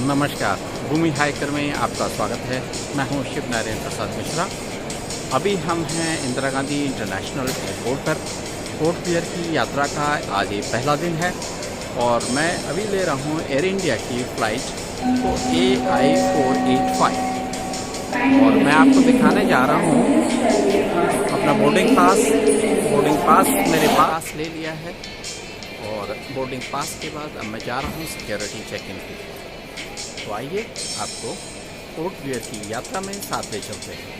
नमस्कार, भूमि हाइकर में आपका स्वागत है। मैं हूं शिव नारायण प्रसाद मिश्रा। अभी हम हैं इंदिरा गांधी इंटरनेशनल एयरपोर्ट पर। पोर्ट ब्लेयर की यात्रा का आज ये पहला दिन है और मैं अभी ले रहा हूं एयर इंडिया की फ़्लाइट तो AI 485 और मैं आपको दिखाने जा रहा हूं अपना बोर्डिंग पास मेरे पास ले लिया है और बोर्डिंग पास के बाद अब मैं जा रहा हूं सिक्योरिटी चेक इन के लिए। तो आइए आपको पोर्ट ब्लेयर की यात्रा में साथ ले चलते हैं।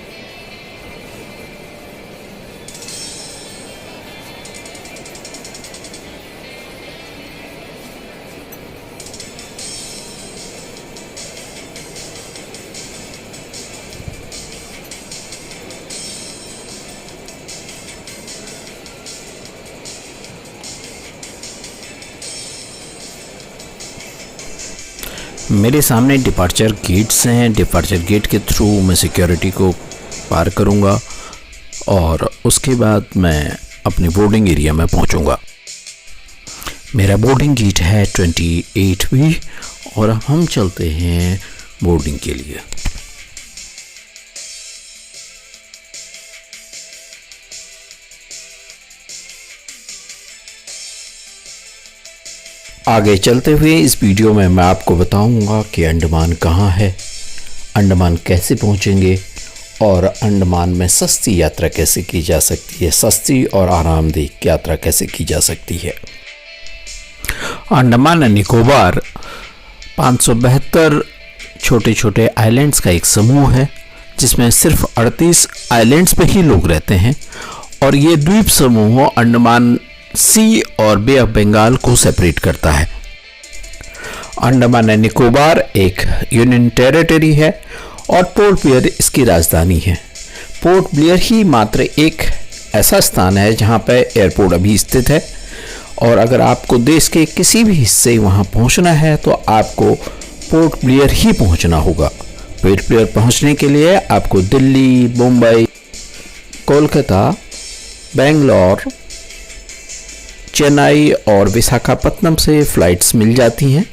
मेरे सामने डिपार्चर गेट्स हैं। डिपार्चर गेट के थ्रू मैं सिक्योरिटी को पार करूंगा और उसके बाद मैं अपनी बोर्डिंग एरिया में पहुंचूंगा। मेरा बोर्डिंग गेट है 28B और अब हम चलते हैं बोर्डिंग के लिए। आगे चलते हुए इस वीडियो में मैं आपको बताऊंगा कि अंडमान कहाँ है, अंडमान कैसे पहुंचेंगे और अंडमान में सस्ती यात्रा कैसे की जा सकती है, सस्ती और आरामदेह यात्रा कैसे की जा सकती है। अंडमान एंड निकोबार 572 छोटे छोटे आइलैंड्स का एक समूह है जिसमें सिर्फ 38 आइलैंड्स पे ही लोग रहते हैं और ये द्वीप समूह अंडमान सी और बे ऑफ बंगाल को सेपरेट करता है। अंडमान एंड निकोबार एक यूनियन टेरिटरी है और पोर्ट ब्लेयर इसकी राजधानी है। पोर्ट ब्लेयर ही मात्र एक ऐसा स्थान है जहां पर एयरपोर्ट अभी स्थित है और अगर आपको देश के किसी भी हिस्से वहां पहुंचना है तो आपको पोर्ट ब्लेयर ही पहुंचना होगा। पोर्ट ब्लेयर पहुंचने के लिए आपको दिल्ली, मुंबई, कोलकाता, बेंगलोर, चेन्नई और विशाखापत्तनम से फ़्लाइट्स मिल जाती हैं।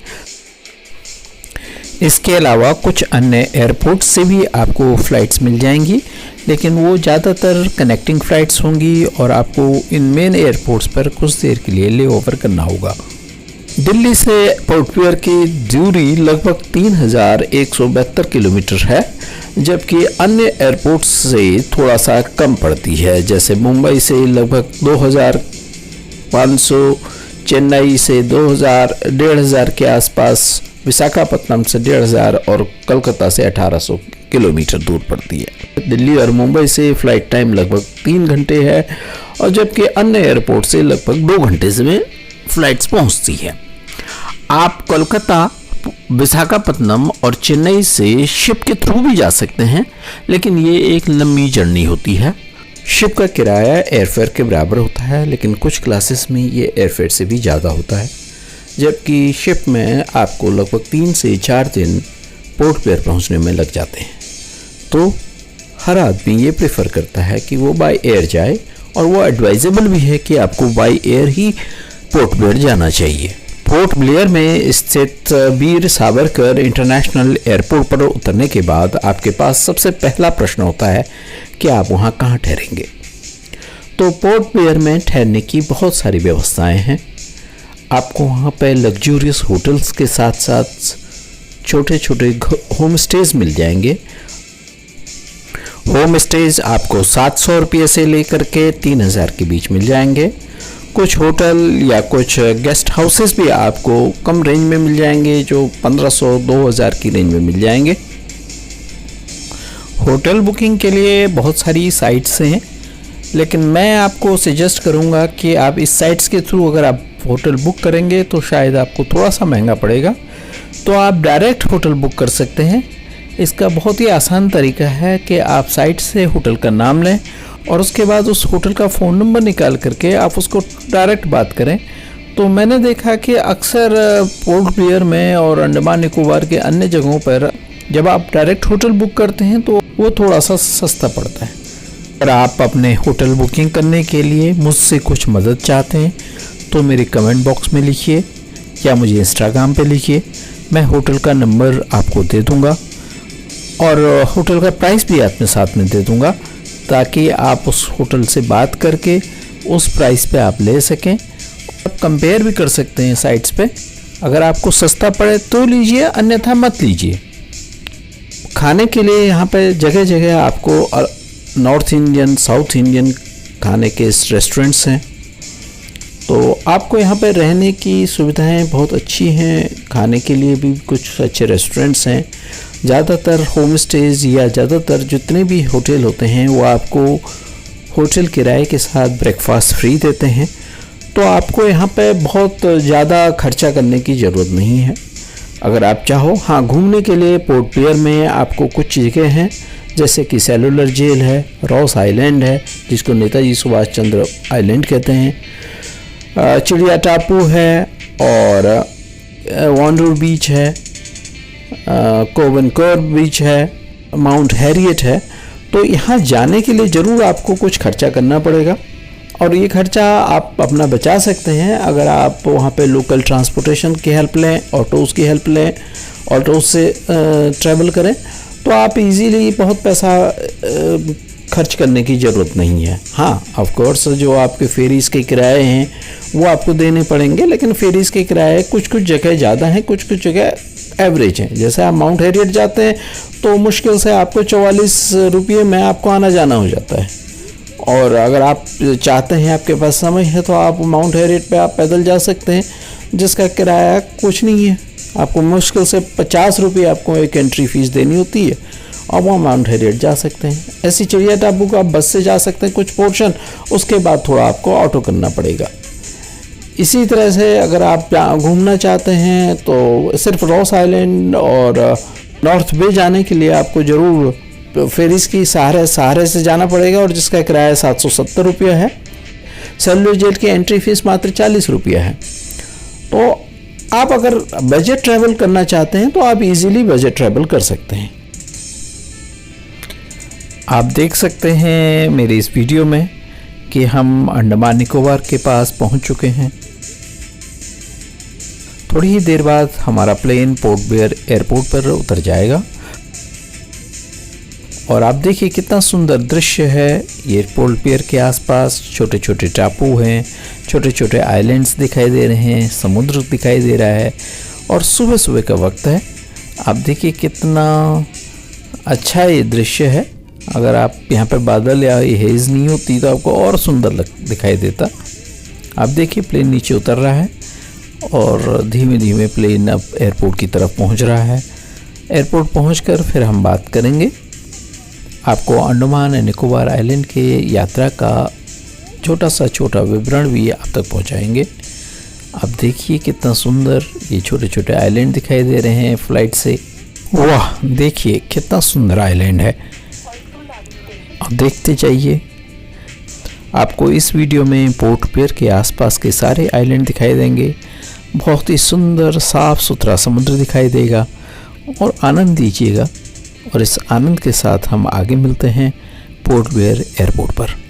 इसके अलावा कुछ अन्य एयरपोर्ट से भी आपको फ़्लाइट्स मिल जाएंगी, लेकिन वो ज़्यादातर कनेक्टिंग फ़्लाइट्स होंगी और आपको इन मेन एयरपोर्ट्स पर कुछ देर के लिए ले ओवर करना होगा। दिल्ली से पोर्ट ब्लेयर की दूरी लगभग 3172 किलोमीटर है, जबकि अन्य एयरपोर्ट्स से थोड़ा सा कम पड़ती है। जैसे मुंबई से लगभग 2500, चेन्नई से 1500 के आसपास, विशाखापत्तनम से 1500 और कोलकाता से 1800 किलोमीटर दूर पड़ती है। दिल्ली और मुंबई से फ़्लाइट टाइम लगभग 3 घंटे है और जबकि अन्य एयरपोर्ट से लगभग 2 घंटे में फ़्लाइट्स पहुंचती है। आप कोलकाता, विशाखापत्तनम और चेन्नई से शिप के थ्रू भी जा सकते हैं, लेकिन ये एक लंबी जर्नी होती है। शिप का किराया एयरफेयर के बराबर होता है, लेकिन कुछ क्लासेस में ये एयरफेयर से भी ज़्यादा होता है, जबकि शिप में आपको लगभग 3 से 4 दिन पोर्ट ब्लेयर पहुंचने में लग जाते हैं। तो हर आदमी ये प्रेफर करता है कि वो बाय एयर जाए और वो एडवाइजेबल भी है कि आपको by air he port Blair जाना चाहिए। पोर्ट ब्लेयर में स्थित वीर सावरकर इंटरनेशनल एयरपोर्ट पर उतरने के बाद आपके पास सबसे पहला प्रश्न होता है कि आप वहाँ कहाँ ठहरेंगे। तो पोर्ट ब्लेयर में ठहरने की बहुत सारी व्यवस्थाएं हैं। आपको वहाँ पर लग्जूरियस होटल्स के साथ साथ छोटे छोटे होम स्टेज मिल जाएंगे। होम स्टेज आपको 700 रुपये से लेकर के 3000 के बीच मिल जाएंगे। कुछ होटल या कुछ गेस्ट हाउसेस भी आपको कम रेंज में मिल जाएंगे, जो 1500-2000 की रेंज में मिल जाएंगे। होटल बुकिंग के लिए बहुत सारी साइट्स हैं, लेकिन मैं आपको सजेस्ट करूंगा कि आप इस साइट्स के थ्रू अगर आप होटल बुक करेंगे तो शायद आपको थोड़ा सा महंगा पड़ेगा। तो आप डायरेक्ट होटल बुक कर सकते हैं। इसका बहुत ही आसान तरीका है कि आप साइट से होटल का नाम लें और उसके बाद उस होटल का फ़ोन नंबर निकाल करके आप उसको डायरेक्ट बात करें। तो मैंने देखा कि अक्सर पोर्ट ब्लेयर में और अंडमान निकोबार के अन्य जगहों पर जब आप डायरेक्ट होटल बुक करते हैं तो वो थोड़ा सा सस्ता पड़ता है। अगर आप अपने होटल बुकिंग करने के लिए मुझसे कुछ मदद चाहते हैं तो मेरे कमेंट बॉक्स में लिखिए या मुझे इंस्टाग्राम पे लिखिए। मैं होटल का नंबर आपको दे दूंगा और होटल का प्राइस भी अपने साथ में दे दूंगा, ताकि आप उस होटल से बात करके उस प्राइस पे आप ले सकें। आप कंपेयर भी कर सकते हैं साइट्स पे, अगर आपको सस्ता पड़े तो लीजिए, अन्यथा मत लीजिए। खाने के लिए यहाँ पे जगह जगह आपको नॉर्थ इंडियन, साउथ इंडियन खाने के रेस्टोरेंट्स हैं, तो आपको यहाँ पे रहने की सुविधाएं बहुत अच्छी हैं। खाने के लिए भी कुछ अच्छे रेस्टोरेंट्स हैं। ज़्यादातर होम स्टेज या ज़्यादातर जितने भी होटल होते हैं वो आपको होटल किराए के साथ ब्रेकफास्ट फ्री देते हैं, तो आपको यहाँ पे बहुत ज़्यादा खर्चा करने की ज़रूरत नहीं है। अगर आप चाहो, हाँ, घूमने के लिए पोर्ट ब्लेयर में आपको कुछ जगह हैं, जैसे कि सेलुलर जेल है, रॉस आइलैंड है जिसको नेताजी सुभाष चंद्र आइलैंड कहते हैं, चिड़िया टापू है, और वॉन्डर बीच है, कोवनकोर बीच है, माउंट हैरियट है। तो यहाँ जाने के लिए ज़रूर आपको कुछ खर्चा करना पड़ेगा, और ये खर्चा आप अपना बचा सकते हैं अगर आप वहाँ पे लोकल ट्रांसपोर्टेशन की हेल्प लें, ऑटोज़ की हेल्प लें, ऑटोज़ से ट्रैवल करें, तो आप इजीली बहुत पैसा खर्च करने की ज़रूरत नहीं है। हाँ, ऑफ कोर्स जो आपके फेरीज़ के किराए हैं वो आपको देने पड़ेंगे, लेकिन फेरीज़ के किराए कुछ कुछ जगह ज़्यादा हैं, कुछ कुछ जगह एवरेज हैं। जैसे आप माउंट हैरियट जाते हैं तो मुश्किल से आपको 44 रुपये में आपको आना जाना हो जाता है, और अगर आप चाहते हैं, आपके पास समय है, तो आप माउंट हैरियट पे आप पैदल जा सकते हैं, जिसका किराया कुछ नहीं है। आपको मुश्किल से 50 रुपये आपको एक एंट्री फ़ीस देनी होती है, और वहाँ माउंट हैरियट जा सकते हैं। ऐसी चिड़िया टापू को आप बस से जा सकते हैं कुछ पोर्शन, उसके बाद थोड़ा आपको ऑटो करना पड़ेगा। इसी तरह से अगर आप घूमना चाहते हैं तो सिर्फ रॉस आइलैंड और नॉर्थ बे जाने के लिए आपको ज़रूर फेरीज़ की सहारे से जाना पड़ेगा, और जिसका किराया 770 रुपये है। सेलुलर जेल की एंट्री फीस मात्र 40 रुपये है। तो आप अगर बजट ट्रैवल करना चाहते हैं तो आप इजीली बजट ट्रैवल कर सकते हैं। आप देख सकते हैं मेरे इस वीडियो में कि हम अंडमान निकोबार के पास पहुंच चुके हैं। थोड़ी ही देर बाद हमारा प्लेन पोर्ट ब्लेयर एयरपोर्ट पर उतर जाएगा, और आप देखिए कितना सुंदर दृश्य है। ये पोर्ट ब्लेयर के आसपास छोटे छोटे टापू हैं, छोटे छोटे आइलैंड्स दिखाई दे रहे हैं, समुद्र दिखाई दे रहा है, और सुबह सुबह का वक्त है। आप देखिए कितना अच्छा ये दृश्य है। अगर आप यहाँ पर बादल या हेज़ नहीं होती तो आपको और सुंदर दिखाई देता। आप देखिए प्लेन नीचे उतर रहा है, और धीमे धीमे प्लेन अब एयरपोर्ट की तरफ पहुँच रहा है। एयरपोर्ट पहुँचकर फिर हम बात करेंगे, आपको अंडमान एंड निकोबार आइलैंड के यात्रा का छोटा विवरण भी आप तक पहुंचाएंगे। आप देखिए कितना सुंदर ये छोटे छोटे आइलैंड दिखाई दे रहे हैं फ्लाइट से। वाह, देखिए कितना सुंदर आइलैंड है। आप देखते जाइए। आपको इस वीडियो में पोर्ट ब्लेयर के आसपास के सारे आइलैंड दिखाई देंगे। बहुत ही सुंदर साफ़ सुथरा समुद्र दिखाई देगा, और आनंद लीजिएगा। और इस आनंद के साथ हम आगे मिलते हैं पोर्ट ब्लेयर एयरपोर्ट पर।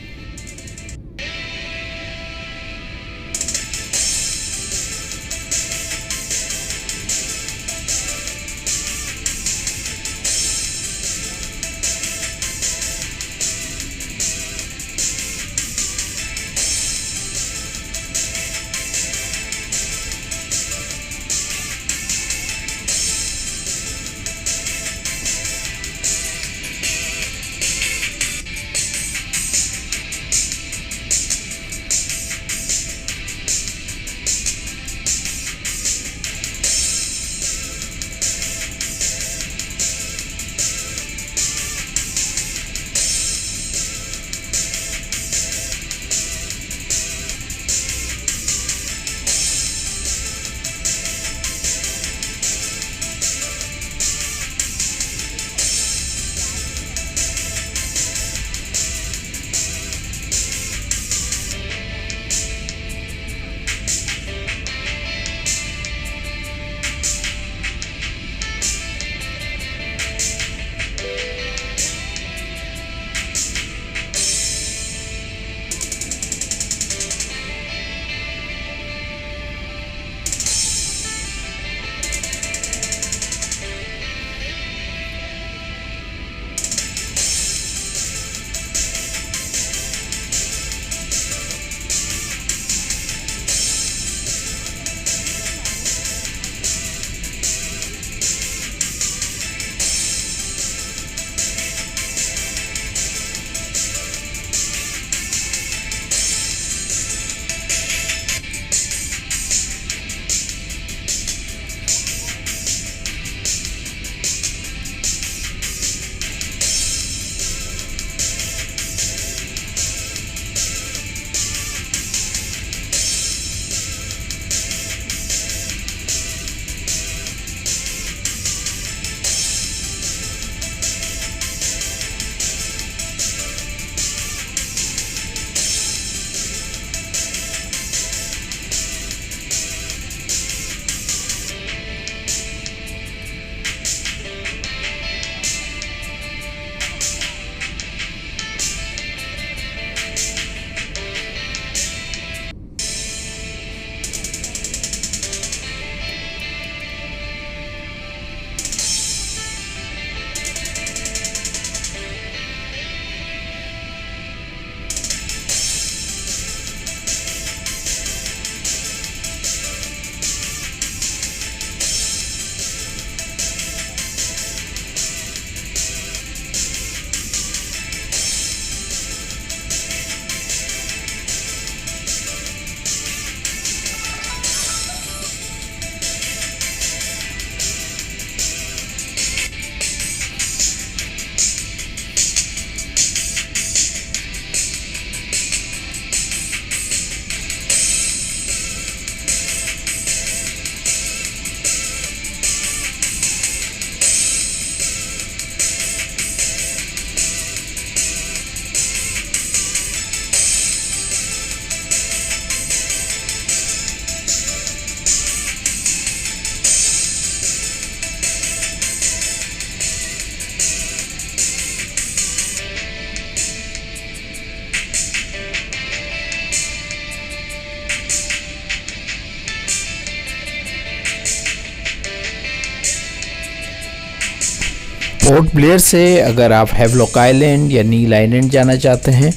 पोर्ट ब्लेयर से अगर आप हैवलॉक आइलैंड या नील आइलैंड जाना चाहते हैं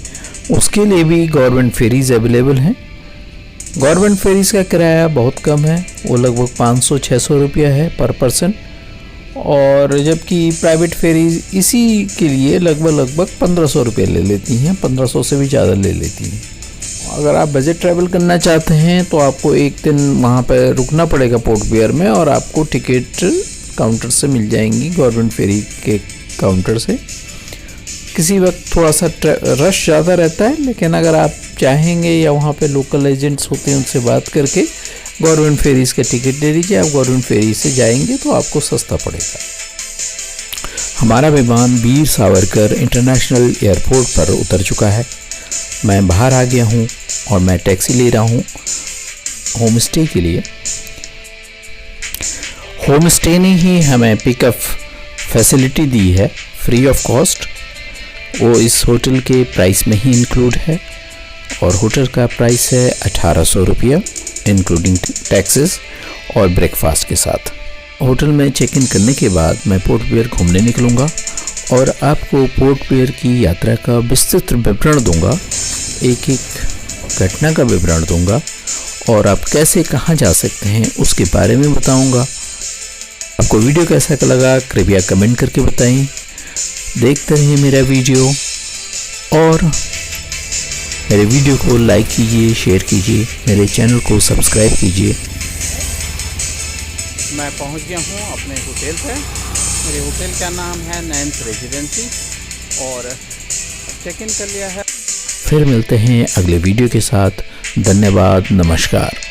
उसके लिए भी गवर्नमेंट फेरीज अवेलेबल हैं। गवर्नमेंट फेरीज का किराया बहुत कम है, वो लगभग 500-600 रुपया है पर पर्सन, और जबकि प्राइवेट फेरीज इसी के लिए लगभग 1500 रुपये ले लेती हैं, 1500 से भी ज़्यादा ले लेती हैं। अगर आप बजट ट्रैवल करना चाहते हैं तो आपको एक दिन वहाँ पर रुकना पड़ेगा पोर्ट ब्लेयर में, और आपको टिकट काउंटर से मिल जाएंगी, गवर्नमेंट फेरी के काउंटर से। किसी वक्त थोड़ा सा रश ज़्यादा रहता है, लेकिन अगर आप चाहेंगे या वहाँ पे लोकल एजेंट्स होते हैं उनसे बात करके गवर्नमेंट फेरीज़ का टिकट ले लीजिए। आप गवर्नमेंट फेरी से जाएंगे तो आपको सस्ता पड़ेगा। हमारा विमान वीर सावरकर इंटरनेशनल एयरपोर्ट पर उतर चुका है। मैं बाहर आ गया हूँ और मैं टैक्सी ले रहा हूँ होम स्टे के लिए। होम स्टे ने ही हमें पिकअप फैसिलिटी दी है फ्री ऑफ कॉस्ट। वो इस होटल के प्राइस में ही इंक्लूड है, और होटल का प्राइस है 1800 रुपया इंक्लूडिंग टैक्सेस और ब्रेकफास्ट के साथ। होटल में चेक इन करने के बाद मैं पोर्ट ब्लेयर घूमने निकलूँगा और आपको पोर्ट ब्लेयर की यात्रा का विस्तृत विवरण दूंगा, एक एक घटना का विवरण दूंगा, और आप कैसे कहाँ जा सकते हैं उसके बारे में बताऊंगा। आपको वीडियो कैसा लगा कृपया कमेंट करके बताएं। देखते रहिए मेरा वीडियो, और मेरे वीडियो को लाइक कीजिए, शेयर कीजिए, मेरे चैनल को सब्सक्राइब कीजिए। मैं पहुंच गया हूं अपने होटल पे। मेरे होटल का नाम है नैन्स रेजिडेंसी, और चेक इन कर लिया है। फिर मिलते हैं अगले वीडियो के साथ। धन्यवाद, नमस्कार।